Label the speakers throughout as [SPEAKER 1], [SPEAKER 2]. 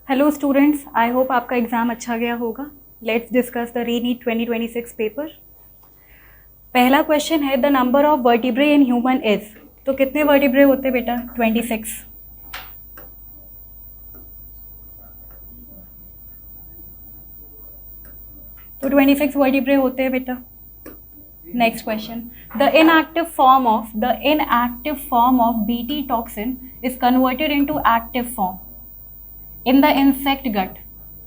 [SPEAKER 1] Hello students, I hope आपका exam अच्छा गया होगा। Let's discuss the रीनीट 2026 paper. पहला क्वेश्चन है, the number of vertebrae in human is. तो कितने वर्टिब्रे होते हैं बेटा? 26। तो 26 वर्टिब्रे होते हैं बेटा। Next question, the inactive form of BT toxin is converted into active form in the insect gut.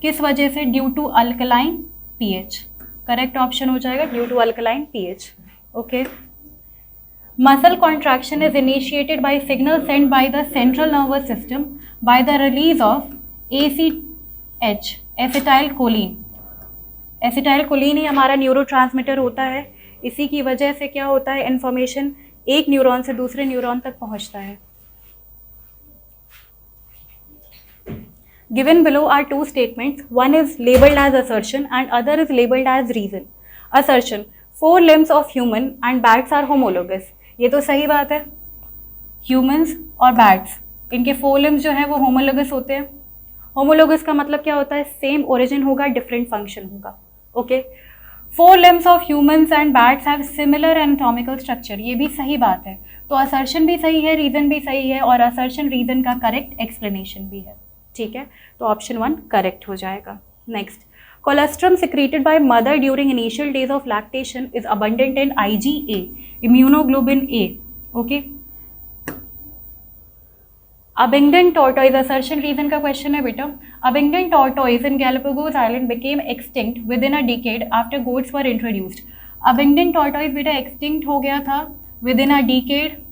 [SPEAKER 1] किस वजह से? Due to alkaline pH. Correct option हो जाएगा due to alkaline pH. Okay. Muscle contraction is initiated by signal send by the central nervous system by the release of ACh, acetylcholine. Acetylcholine ही हमारा neurotransmitter होता है। इसी की वजह से क्या होता है, इंफॉर्मेशन एक न्यूरॉन से दूसरे न्यूरॉन तक पहुंचता है। Given below are two statements. One is labeled as assertion and other is labeled as reason. Assertion: four limbs of human and bats are homologous. ये तो सही बात है। Humans और bats इनके four limbs जो है वो homologous होते हैं। Homologous का मतलब क्या होता है? Same origin होगा, different function होगा। Okay. Four limbs of humans and bats have similar anatomical structure. ये भी सही बात है। तो assertion भी सही है, reason भी सही है और assertion reason का correct explanation भी है। ठीक है, तो ऑप्शन 1 करेक्ट हो जाएगा। Next, colostrum secreted by mother during initial days of lactation is abundant in IgA, immunoglobin A। Okay. Abingdon tortoise, assertion reason का क्वेश्चन है बेटा। Abingdon tortoise in Galapagos island became extinct within a decade after goats were introduced. Abingdon tortoise बेटा extinct हो गया था within a decade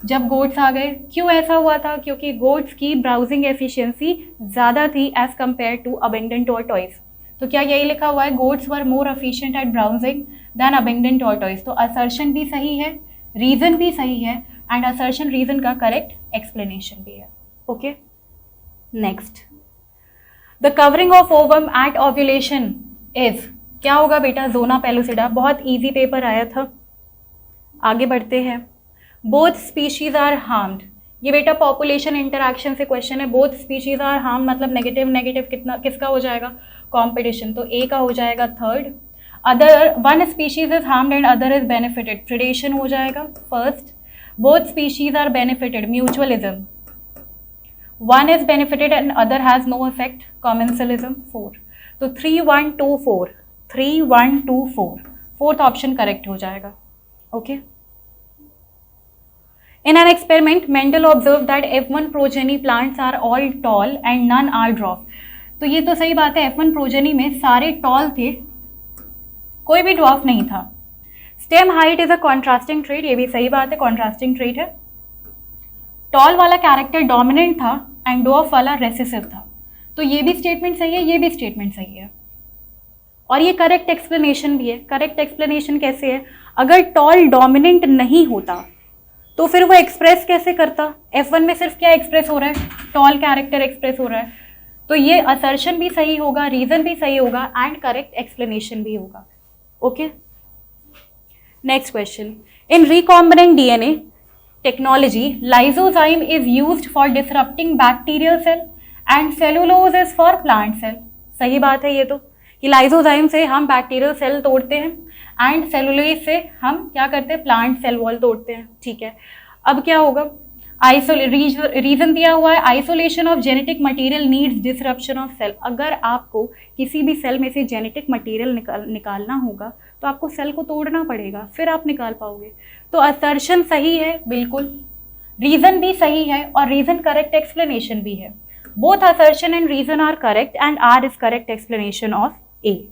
[SPEAKER 1] जब goats आ गए। क्यों ऐसा हुआ था? क्योंकि गोट्स की ब्राउजिंग एफिशिएंसी ज़्यादा थी as compared to Abingdon tortoise. तो क्या यही लिखा हुआ है, goats were more efficient at browsing than Abingdon tortoise. तो असर्शन भी सही है, रीजन भी सही है एंड असर्शन रीजन का करेक्ट एक्सप्लेनेशन भी है। Okay. Next, the covering of ovum at ovulation is, क्या होगा बेटा? Zona pellucida. बहुत ईजी पेपर आया था। आगे बढ़ते हैं। बोथ स्पीशीज आर हार्म्ड, ये बेटा पॉपुलेशन इंटरैक्शन से क्वेश्चन है। बोथ स्पीशीज आर हार्म मतलब नेगेटिव नेगेटिव कितना किसका हो जाएगा? कंपटीशन। तो ए का हो जाएगा third. Other, one species is harmed and other is benefited, predation हो जाएगा first. Both species are benefited, mutualism. One is benefited and other has no effect, commensalism. 4। तो 3 1 2 4, 3 1 2 4, फोर्थ ऑप्शन करेक्ट हो जाएगा। Okay. In an experiment, Mendel observed that F1 progeny plants are all tall and none are dwarf. तो ये तो सही बात है, F1 progeny में सारे tall थे, कोई भी dwarf नहीं था। Stem height is a contrasting trait, ये भी सही बात है, contrasting trait है। Tall वाला कैरेक्टर डोमिनेंट था एंड dwarf वाला रेसेसिव था। तो ये भी स्टेटमेंट सही है, ये भी स्टेटमेंट सही है और ये करेक्ट एक्सप्लेनेशन भी है। करेक्ट एक्सप्लेनेशन कैसे है? अगर टॉल डोमिनेंट नहीं होता तो फिर वो एक्सप्रेस कैसे करता? F1 में सिर्फ क्या एक्सप्रेस हो रहा है? टॉल कैरेक्टर एक्सप्रेस हो रहा है। तो ये असर्शन भी सही होगा, रीजन भी सही होगा एंड करेक्ट एक्सप्लेनेशन भी होगा। Okay. Next question, in recombinant DNA technology lysozyme is used for disrupting bacterial cell and cellulose is for plant cell. सही बात है ये तो, कि लाइसोजाइम से हम बैक्टीरियल सेल तोड़ते हैं एंड सेलुलोज से हम क्या करते हैं? प्लांट सेल वॉल तोड़ते हैं। ठीक है, अब क्या होगा? रीजन दिया हुआ है, isolation of genetic material needs disruption of cell. अगर आपको किसी भी सेल में से जेनेटिक मटेरियल निकालना होगा तो आपको सेल को तोड़ना पड़ेगा, फिर आप निकाल पाओगे। तो असर्शन सही है बिल्कुल, रीजन भी सही है और रीजन करेक्ट एक्सप्लेनेशन भी है। Both assertion and reason are correct and R is correct explanation of A.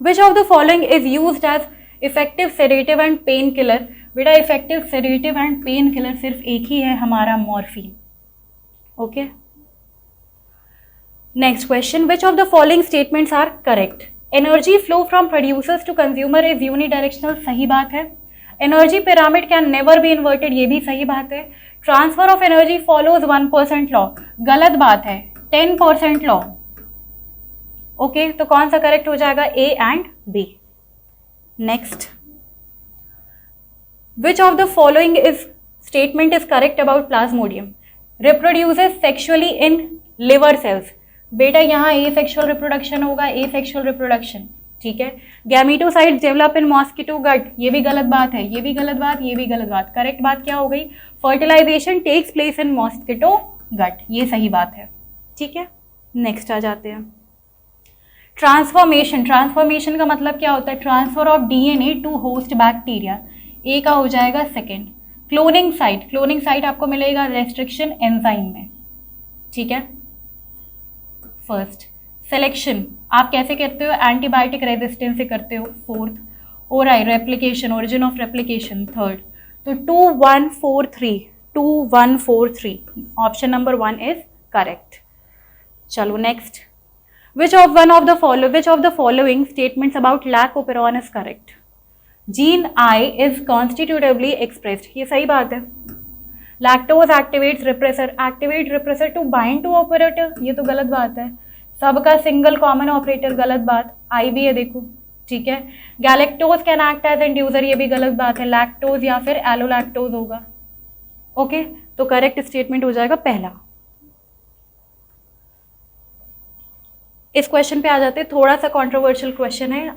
[SPEAKER 1] Which of the following is used as effective sedative and painkiller? बेटा effective sedative and pain killer सिर्फ एक ही है, हमारा morphine. Okay. Next question, which of the following statements are correct? Energy flow from producers to consumer is unidirectional, सही बात है। Energy pyramid can never be inverted, ये भी सही बात है। Transfer of energy follows 1% law, गलत बात है, 10% लॉ। ओके, तो कौन सा करेक्ट हो जाएगा? A and B. Next, which of the following is statement is correct about plasmodium. Reproduces sexually in liver cells, बेटा यहाँ ए सेक्सुअल रिप्रोडक्शन होगा, ए सेक्सुअल रिप्रोडक्शन, ठीक है। Gametocytes develop in mosquito gut, ये भी गलत बात है, ये भी गलत बात, ये भी गलत बात। करेक्ट बात क्या हो गई? Fertilization takes place in mosquito gut, ये सही बात है, ठीक है। नेक्स्ट आ जाते हैं, ट्रांसफॉर्मेशन। ट्रांसफॉर्मेशन का मतलब क्या होता है? Transfer of DNA to host bacteria, A का हो जाएगा second. Cloning site, cloning site आपको मिलेगा रेस्ट्रिक्शन एंजाइम में, ठीक है। फर्स्ट, सिलेक्शन आप कैसे करते हो? एंटीबायोटिक रेजिस्टेंस से करते हो। Fourth, ori replication, origin of replication. Third, तो 2143, 2143 ऑप्शन नंबर 1 इज करेक्ट। चलो next, which of the following statements about lac operon is correct? Gene I is constitutively expressed, ये सही बात है। Lactose activates repressor, activate repressor to bind to operator, ये तो गलत बात है। सबका सिंगल कॉमन ऑपरेटर, गलत बात। आई भी है देखो, ठीक है। Galactose can act as inducer, ये भी गलत बात है। लैक्टोज या फिर एलोलैक्टोज होगा, ओके। तो करेक्ट स्टेटमेंट हो जाएगा पहला। इस क्वेश्चन पे आ जाते हैं, थोड़ा सा कंट्रोवर्शियल क्वेश्चन है।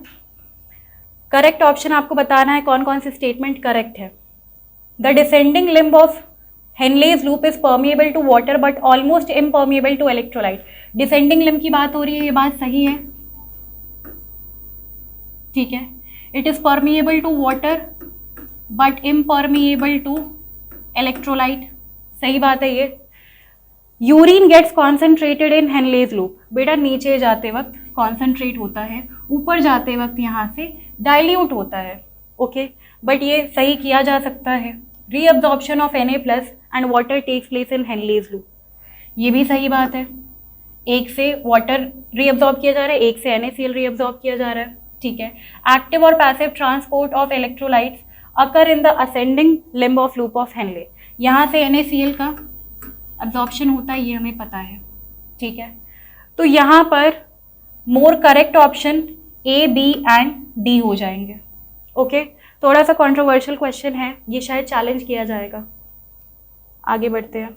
[SPEAKER 1] करेक्ट ऑप्शन आपको बताना है कौन कौन सी स्टेटमेंट करेक्ट है। The descending limb of Henle's loop is permeable to water but almost impermeable to electrolyte. Descending limb की बात हो रही है, ये बात सही है, ठीक है। It is permeable to water but impermeable to electrolyte, सही बात है ये। Urine gets concentrated in Henle's loop, बेटा नीचे जाते वक्त कॉन्सेंट्रेट होता है, ऊपर जाते वक्त यहाँ से डाइल्यूट होता है, ओके। बट ये सही किया जा सकता है। Reabsorption of Na plus and water takes place in Henle's loop, ये भी सही बात है। एक से वाटर रीअब्जॉर्ब किया जा रहा है, एक से NaCl रीअब्जॉर्ब किया जा रहा है, ठीक है। एक्टिव और passive transport of electrolytes occur in the ascending limb of loop of Henle, यहाँ से NaCl का एब्जॉर्प्शन होता है, ये हमें पता है, ठीक है। तो यहाँ पर more correct option A, B and D हो जाएंगे, ओके। थोड़ा सा कंट्रोवर्शियल क्वेश्चन है, ये शायद चैलेंज किया जाएगा। आगे बढ़ते हैं।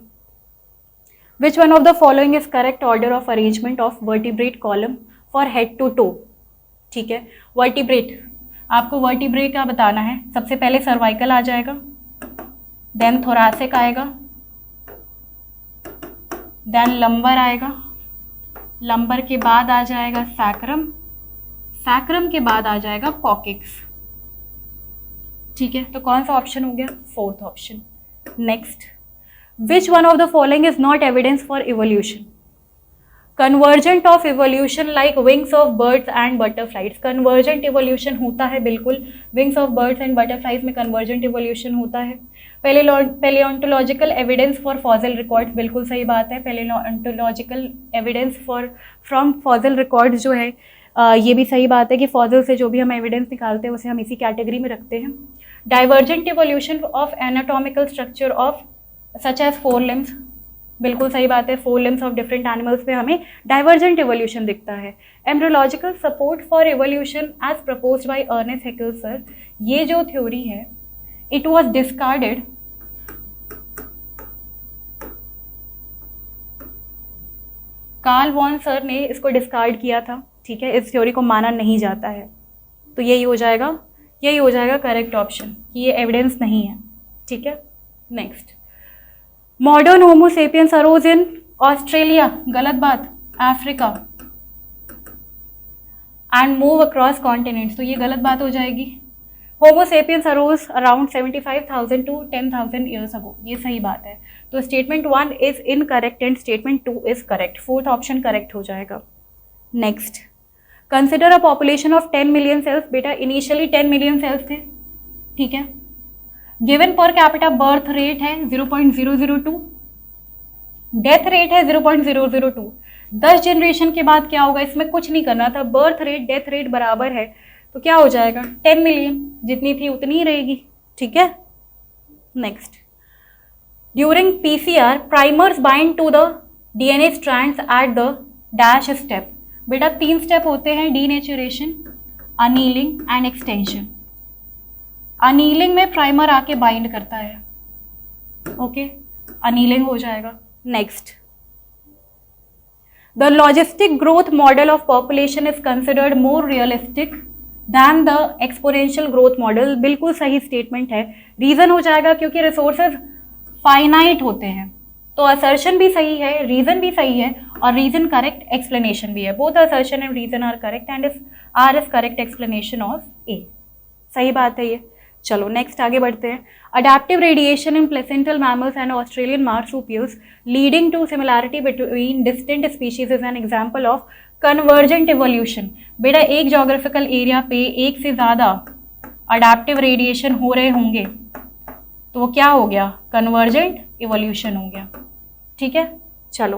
[SPEAKER 1] Which one of the following is correct order of arrangement of vertebrate column for head to toe, ठीक है। वर्टिब्रेट, आपको वर्टिब्रेट का बताना है। सबसे पहले सर्वाइकल आ जाएगा, देन थोरासिक आएगा, देन लंबर आएगा, लंबर के बाद आ जाएगा सैक्रम, सैक्रम के बाद आ जाएगा कॉकेक्स, ठीक है। तो कौन सा ऑप्शन हो गया? Fourth option. Next, which one of the following is not evidence for evolution? Convergent of evolution like Winx of birds and butterflies, convergent evolution होता है बिल्कुल, wings of birds and butterflies में कन्वर्जेंट इवोल्यूशन होता है। पेलियोंटोलॉजिकल evidence for fossil records, बिल्कुल सही बात है। पेलियोंटोलॉजिकल एविडेंस फ्रॉम फॉसिल रिकॉर्ड्स जो है ये भी सही बात है कि फॉसिल से जो भी हम एविडेंस निकालते हैं उसे हम इसी कैटेगरी में रखते हैं। Divergent evolution of anatomical structure of such as 4 limbs, बिल्कुल सही बात है। 4 लिम्स ऑफ डिफरेंट एनिमल्स में हमें डाइवर्जेंट इवोल्यूशन दिखता है। Embryological support for evolution as proposed by Ernst Haeckel sir, ये जो थ्योरी है it was discarded Karl von sir ने इसको डिस्कार्ड किया था, ठीक है। इस थ्योरी को माना नहीं जाता है, तो यही हो जाएगा करेक्ट ऑप्शन कि ये एविडेंस नहीं है, ठीक है। Next, modern Homo sapiens arose in Australia, गलत बात। Africa and move across continents, तो ये गलत बात हो जाएगी। Homo sapiens arose around 75,000 to 10,000 years ago, ये सही बात है। तो statement 1 is incorrect and statement 2 is correct, fourth option correct हो जाएगा। Next, consider a population of 10 million cells, बेटा इनिशियली 10 मिलियन सेल्स थे, ठीक है। Given per capita birth rate है 0.002, डेथ रेट है 0.002। 10 जनरेशन के बाद क्या होगा? इसमें कुछ नहीं करना था, बर्थ रेट डेथ रेट बराबर है, तो क्या हो जाएगा? 10 मिलियन, जितनी थी उतनी ही रहेगी, ठीक है। Next, during PCR primers bind to the DNA strands at the dash step, बेटा 3 स्टेप होते हैं, denaturation, annealing and extension. Annealing में प्राइमर आके बाइंड करता है, ओके, अनीलिंग हो जाएगा। Next, the logistic growth model of population is considered more realistic than the exponential growth model. बिल्कुल सही स्टेटमेंट है। रीजन हो जाएगा क्योंकि रिसोर्सेज फाइनाइट होते हैं, तो असर्शन भी सही है, रीजन भी सही है, और रीजन करेक्ट एक्सप्लेनेशन भी है। Both assertion and reason are correct and R is correct explanation of A. सही बात है ये। चलो नेक्स्ट आगे बढ़ते हैं। Adaptive radiation in placental mammals and Australian marsupials leading to similarity between distinct species is an example of convergent evolution. बेटा एक जोग्राफिकल एरिया पे एक से ज़्यादा अडेप्टिव रेडिएशन हो रहे होंगे तो वो क्या हो गया, कन्वर्जेंट इवोल्यूशन हो गया। ठीक है, चलो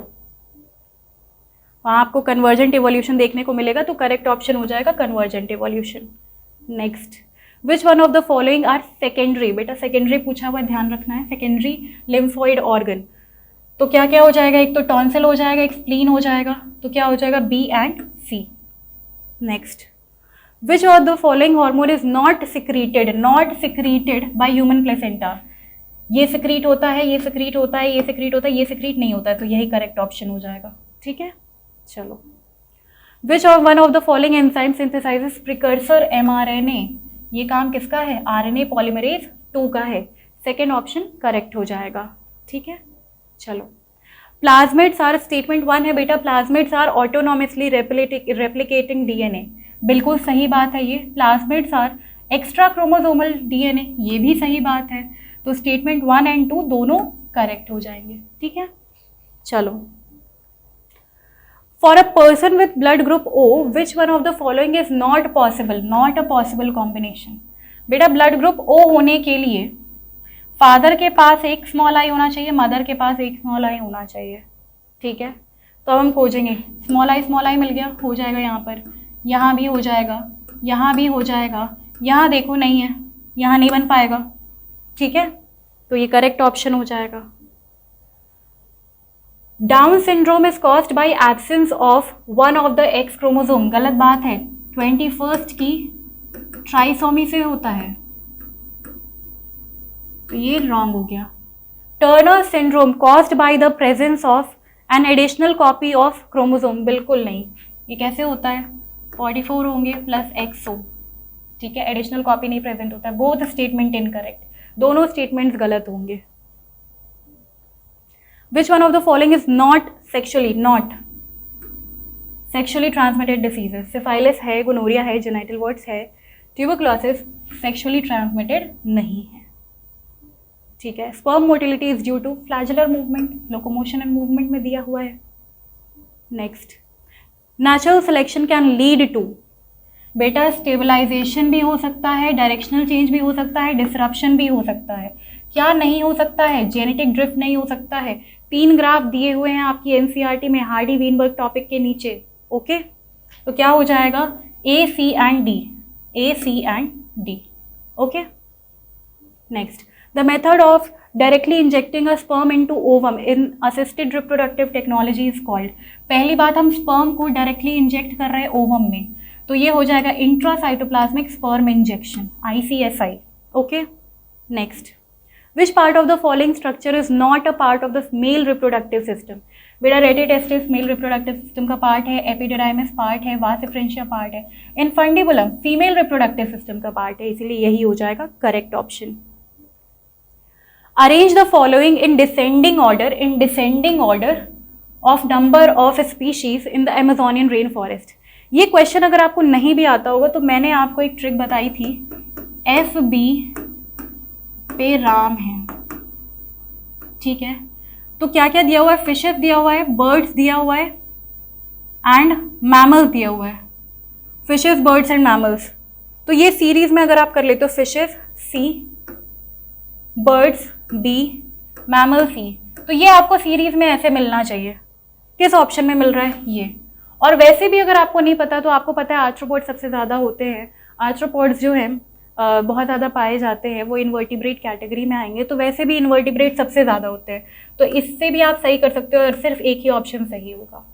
[SPEAKER 1] वहाँ आपको कन्वर्जेंट इवोल्यूशन देखने को मिलेगा, तो करेक्ट ऑप्शन हो जाएगा convergent evolution. Next, which one of the following are secondary. बेटा सेकेंडरी पूछा हुआ, ध्यान रखना है, सेकेंडरी लिम्फोइड ऑर्गन। तो क्या क्या हो जाएगा, एक तो टॉन्सिल हो जाएगा, एक स्प्लीन हो जाएगा, तो क्या हो जाएगा, B and C. Next, which of the following hormone is not secreted by human placenta. ये सिक्रीट होता है, ये सिक्रीट होता है, ये सिक्रीट होता है, ये सिक्रीट नहीं होता है, तो यही करेक्ट ऑप्शन हो जाएगा। ठीक है, चलो, which of one of the following enzyme synthesises precursor mRNA। ये काम किसका है, RNA पॉलीमरेज 2 का है। सेकेंड ऑप्शन करेक्ट हो जाएगा। ठीक है, चलो, प्लाज्मिड्स आर, स्टेटमेंट 1 है बेटा, plasmids are autonomously replicating DNA। बिल्कुल सही बात है ये। Plasmids are extra chromosomal DNA, ये भी सही बात है। तो स्टेटमेंट 1 एंड 2 दोनों करेक्ट हो जाएंगे। ठीक है, चलो, for a person with blood group O, which one of the following is not possible, not a possible combination. बेटा ब्लड ग्रुप O होने के लिए फादर के पास एक स्मॉल आई होना चाहिए, मदर के पास एक स्मॉल आई होना चाहिए। ठीक है, तो अब हम खोजेंगे, स्मॉल आई मिल गया, हो जाएगा यहाँ पर, यहाँ भी हो जाएगा, यहाँ भी हो जाएगा, यहाँ देखो नहीं है, यहाँ नहीं बन पाएगा। ठीक है, तो ये करेक्ट ऑप्शन हो जाएगा। Down syndrome is caused bye absence of one of the x chromosome. गलत बात है, 21st की ट्राइसोमी से होता है, तो ये रॉन्ग हो गया। Turner syndrome caused by the presence of an additional copy of chromosome. बिल्कुल नहीं, ये कैसे होता है, 44 होंगे प्लस एक्स हो। ठीक है, एडिशनल कॉपी नहीं प्रेजेंट होता है। बोथ स्टेटमेंट इनकरेक्ट, दोनों स्टेटमेंट्स गलत होंगे। Which one of the following is not sexually transmitted diseases. Syphilis है, गोनोरिया है, जेनिटल वार्ट्स है, ट्यूबरक्लोसिस सेक्शुअली ट्रांसमिटेड नहीं है। ठीक है, sperm motility is due to flagellar movement, locomotion and movement में दिया हुआ है। Next, natural selection can lead to. बेटा स्टेबलाइजेशन भी हो सकता है, डायरेक्शनल चेंज भी हो सकता है, डिसरप्शन भी हो सकता है। क्या नहीं हो सकता है, जेनेटिक ड्रिफ्ट नहीं हो सकता है। 3 ग्राफ दिए हुए हैं आपकी एनसीईआरटी में हार्डी वीनबर्ग टॉपिक के नीचे। ओके, तो क्या हो जाएगा, A, C and D। Okay, next, the method of directly injecting a sperm into ovum in assisted reproductive technology is called. पहली बात, हम स्पर्म को डायरेक्टली इंजेक्ट कर रहे हैं ओवम में, तो ये हो जाएगा intracytoplasmic sperm injection, ICSI। Okay, next, which part of the following structure is not a part of the male reproductive system. बेटा रेटिटेस्टिस मेल रिप्रोडक्टिव सिस्टम का पार्ट है, एपिडिडाइमिस पार्ट है, वास डिफरेंशिया पार्ट है, इनफंडिबुलम फीमेल रिप्रोडक्टिव सिस्टम का part है, इसीलिए यही हो जाएगा correct option. Arrange the following in descending order of number of species in the Amazonian rain forest. ये क्वेश्चन अगर आपको नहीं भी आता होगा तो मैंने आपको एक ट्रिक बताई थी, FB पे राम है। ठीक है, तो क्या क्या दिया हुआ है, फिशेस दिया हुआ है, बर्ड्स दिया हुआ है एंड मैमल्स दिया हुआ है। फिशेस, बर्ड्स एंड मैमल्स, तो ये सीरीज में अगर आप कर लेते हो, fishes C, birds B, mammal C, तो ये आपको सीरीज में ऐसे मिलना चाहिए। किस ऑप्शन में मिल रहा है ये। और वैसे भी अगर आपको नहीं पता तो आपको पता है आर्थ्रोपोड सबसे ज़्यादा होते हैं। आर्थ्रोपोड्स जो हैं बहुत ज़्यादा पाए जाते हैं, वो इन्वर्टिब्रेट कैटेगरी में आएंगे, तो वैसे भी इन्वर्टिब्रेट सबसे ज़्यादा होते हैं, तो इससे भी आप सही कर सकते हो और सिर्फ एक ही ऑप्शन सही होगा।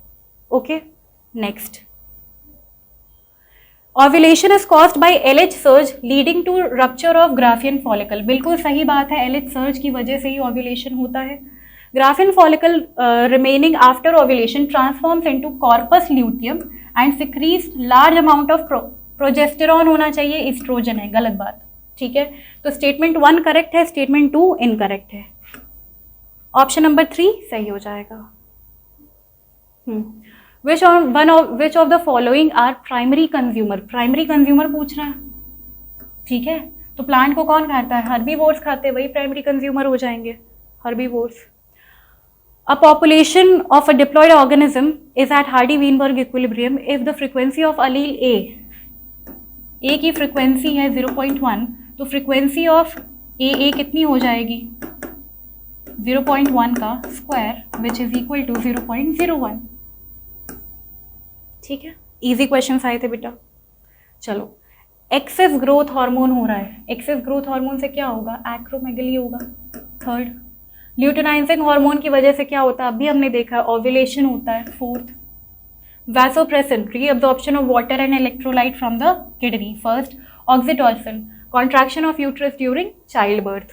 [SPEAKER 1] Okay, next, ovulation is caused by LH surge leading to rupture of Graafian follicle. बिल्कुल सही बात है, LH सर्ज की वजह से ही ओव्यूलेशन होता है। Graafian follicle remaining after ovulation transforms into corpus luteum and secretes large amount of progesterone होना चाहिए, एस्ट्रोजन है, गलत बात। ठीक है, तो स्टेटमेंट 1 करेक्ट है, स्टेटमेंट 2 इनकरेक्ट है। ऑप्शन नंबर 3 सही हो जाएगा। Which of the following are primary consumer? Primary consumer पूछ रहा है, ठीक है, तो प्लांट को कौन खाता है? हर्बीवोर्स खाते हैं, वही प्राइमरी कंज्यूमर हो जाएंगे, herbivores. A population of a diploid organism is at Hardy-Weinberg equilibrium if the frequency of allele A की फ्रिक्वेंसी है 0.1, तो फ्रिक्वेंसी ऑफ A कितनी हो जाएगी? 0.1 का square which is equal to 0.01। ठीक है, इजी क्वेश्चंस आए थे बेटा। चलो, एक्सेस ग्रोथ हार्मोन हो रहा है, एक्सेस ग्रोथ हार्मोन से क्या होगा? एक्रोमेगली होगा। थर्ड, ल्यूटिनाइजिंग हार्मोन की वजह से क्या होता है? अभी हमने देखा है, ओव्यूलेशन होता है। Fourth, vasopressin, reabsorption of water and electrolyte from the kidney. First, oxytocin, contraction of uterus during child birth,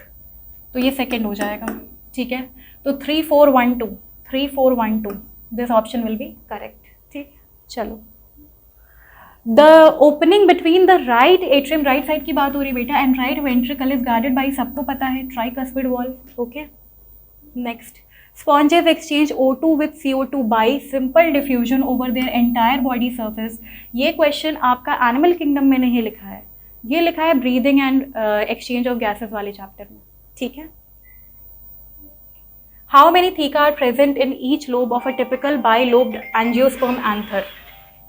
[SPEAKER 1] तो ये सेकेंड हो जाएगा। ठीक है, तो 3 4 1 2 3 4 1 2 this option will be correct. ठीक, चलो, the opening between the right atrium, right side की बात हो रही बेटा, and right ventricle is guarded by, सबको पता है, tricuspid valve. Okay, next, sponges exchange O2 with CO2 by simple diffusion over their entire body surface. ये question आपका एनिमल किंगडम में नहीं लिखा है, ये लिखा है breathing and exchange of gases वाले चैप्टर में। ठीक है, how many theca are present in each lobe of a typical bilobed angiosperm anther?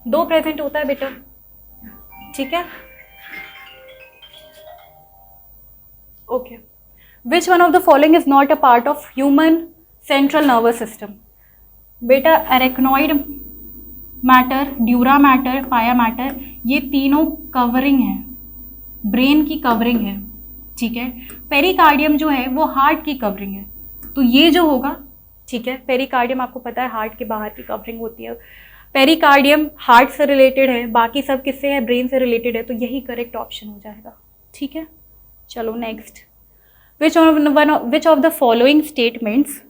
[SPEAKER 1] 2 present होता है बेटा। ठीक है, okay, which one of the following is not a part of human central nervous system? बेटा, arachnoid mater, dura mater, pia mater, ये तीनों covering है, brain की कवरिंग है। ठीक है, पेरिकार्डियम जो है वो हार्ट की कवरिंग है, तो ये जो होगा, ठीक है, पेरिकार्डियम आपको पता है हार्ट के बाहर की कवरिंग होती है, पेरिकार्डियम हार्ट से रिलेटेड है, बाकी सब किससे है? ब्रेन से रिलेटेड है, तो यही करेक्ट ऑप्शन हो जाएगा। ठीक है, चलो next, which of the following statements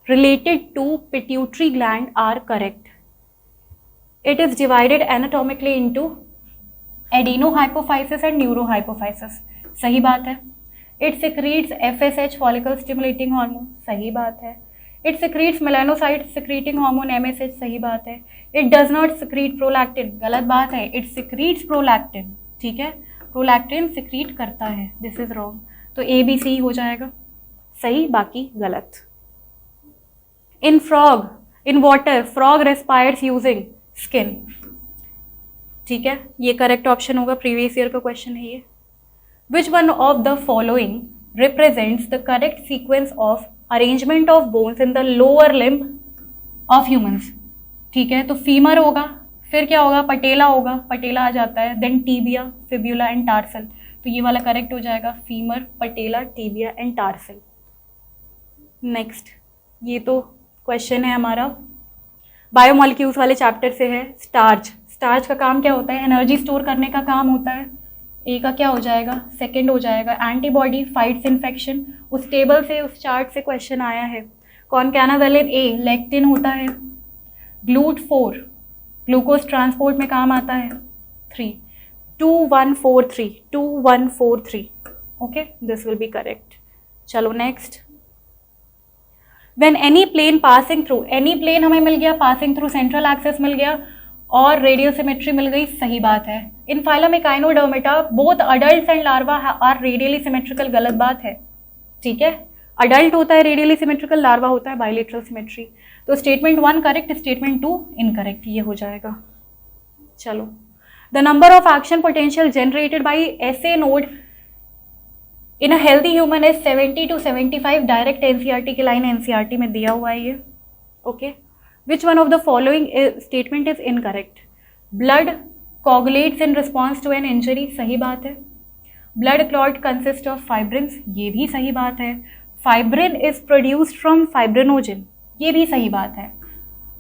[SPEAKER 1] related to pituitary gland are correct? It is divided anatomically into adenohypophysis and neurohypophysis. सही बात है। It secretes FSH, follicle stimulating hormone. सही बात है। It secretes melanocyte secreting hormone MSH. सही बात है। It does not secrete prolactin. गलत बात है। It secretes prolactin. ठीक है, prolactin secrete करता है। This is wrong. तो A B C हो जाएगा सही, बाकी गलत। In frog, in water, frog respires using skin. ठीक है, ये करेक्ट ऑप्शन होगा, प्रीवियस ईयर का क्वेश्चन है ये। Which one of the following represents the correct sequence of arrangement of bones in the lower limb of humans? ठीक है, तो फीमर होगा, फिर क्या होगा? पटेला होगा, पटेला आ जाता है, then tibia, fibula and tarsal, तो ये वाला करेक्ट हो जाएगा, femur, patella, tibia and tarsal. Next, ये तो क्वेश्चन है हमारा बायोमॉलिक्यूल्स वाले चैप्टर से है। स्टार्च, स्टार्च का काम क्या होता है? एनर्जी स्टोर करने का काम होता है। ए का क्या हो जाएगा? सेकंड हो जाएगा। एंटीबॉडी फाइट्स इन्फेक्शन, उस टेबल से, उस चार्ट से क्वेश्चन आया है। कॉनकैनावेलिन ए, लेक्टिन होता है। GLUT4 ग्लूकोज ट्रांसपोर्ट में काम आता है। 3 2143 2143 okay, this will be correct. चलो next, When any plane passing through, any plane हमें मिल गया, passing through central axis मिल गया और रेडियल सिमेट्री मिल गई, सही बात है। In phylum Echinodermata both adult and larva are radially symmetrical, गलत बात है। ठीक है, अडल्ट होता है रेडियली सिमेट्रिकल, लार्वा होता है बाइलेटरल सिमेट्री। तो स्टेटमेंट 1 करेक्ट, स्टेटमेंट 2 इनकरेक्ट, ये हो जाएगा। चलो, the number of action potential generated by SA node in a healthy human is 70 to 75, direct NCERT की लाइन NCERT में दिया हुआ है ये। Okay, which one of the following statement is incorrect? Blood coagulates in response to an injury, सही बात है। Blood clot consist of fibrins, ये भी सही बात है। Fibrin is produced from fibrinogen, ये भी सही बात है।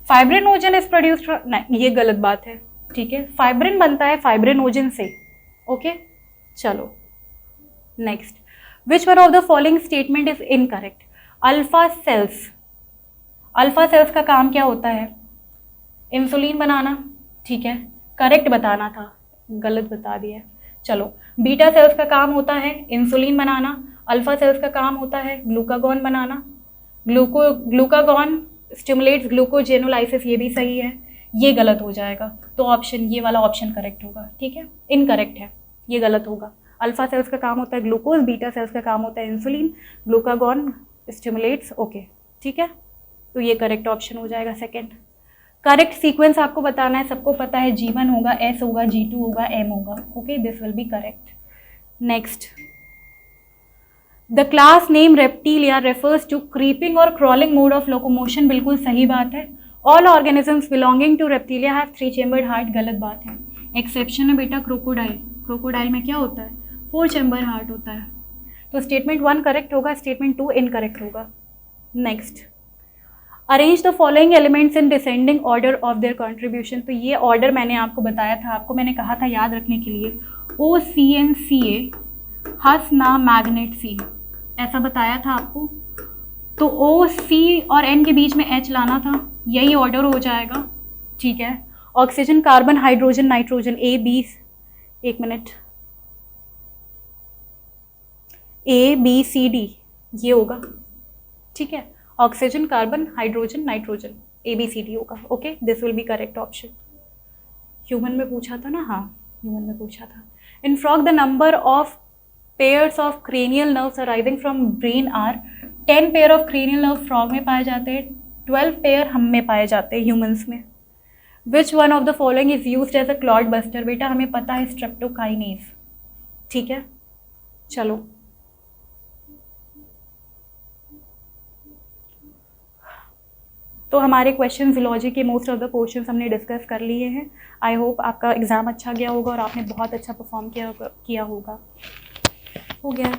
[SPEAKER 1] फाइब्रिनोजन इज प्रोड्यूस्ड फ्रॉम, नहीं ये गलत बात है। ठीक है, फाइब्रिन बनता है फाइब्रिनोजन से। ओके चलो next, which one of the following statement is incorrect? Alpha cells, alpha cells का काम क्या होता है? इंसुलिन बनाना, ठीक है, करेक्ट बताना था, गलत बता दिया। चलो, बीटा सेल्स का काम होता है इंसुलिन बनाना, अल्फा सेल्स का काम होता है ग्लूकागॉन बनाना। ग्लूकागॉन स्टिमुलेट्स ग्लूकोजेनोलाइसिस, ये भी सही है, ये गलत हो जाएगा, तो ऑप्शन ये वाला ऑप्शन करेक्ट होगा, ठीक है, इनकरेक्ट है, ये गलत होगा। अल्फा सेल्स का काम होता है ग्लूकोज, बीटा सेल्स का काम होता है इंसुलिन, ग्लूकागॉन स्टिमुलेट्स, ओके ठीक है, तो ये करेक्ट ऑप्शन हो जाएगा सेकेंड। करेक्ट सीक्वेंस आपको बताना है, सबको पता है G1 होगा, S होगा, G2 होगा, M होगा, okay this will be correct. Next, the class name reptilia refers to creeping और क्रॉलिंग मोड ऑफ लोकोमोशन, बिल्कुल सही बात है। All organisms belonging to reptilia have 3 chambered heart, गलत बात है। एक्सेप्शन है बेटा क्रोकोडाइल, क्रोकोडाइल में क्या होता है? 4 चेम्बर हार्ट होता है, तो स्टेटमेंट 1 करेक्ट होगा, स्टेटमेंट 2 इनकरेक्ट होगा। Next, arrange the following elements in descending order of their contribution, तो ये ऑर्डर मैंने आपको बताया था, आपको मैंने कहा था याद रखने के लिए, OCN हस ना मैग्नेट सी, ऐसा बताया था आपको, तो OC और N के बीच में H लाना था, यही ऑर्डर हो जाएगा, ठीक है। ऑक्सीजन, कार्बन, हाइड्रोजन, नाइट्रोजन, एक मिनट, ABCD ये होगा, ठीक है, oxygen, carbon, hydrogen, nitrogen, ABCD होगा, okay this will be correct option. Human में पूछा था ना, हाँ ह्यूमन में पूछा था। In frog the number of pairs of cranial nerves arising from brain are, 10 pair of cranial nerve frog में पाए जाते हैं, 12 पेयर हम में पाए जाते हैं ह्यूमंस में। Which one of the following is used as a clot buster, बेटा हमें पता है स्ट्रेप्टोकाइनेज, ठीक है। चलो तो हमारे क्वेश्चन ज़ूलॉजी के मोस्ट ऑफ द क्वेश्चंस हमने डिस्कस कर लिए हैं। आई होप आपका एग्ज़ाम अच्छा गया होगा और आपने बहुत अच्छा परफॉर्म किया होगा। हो गया।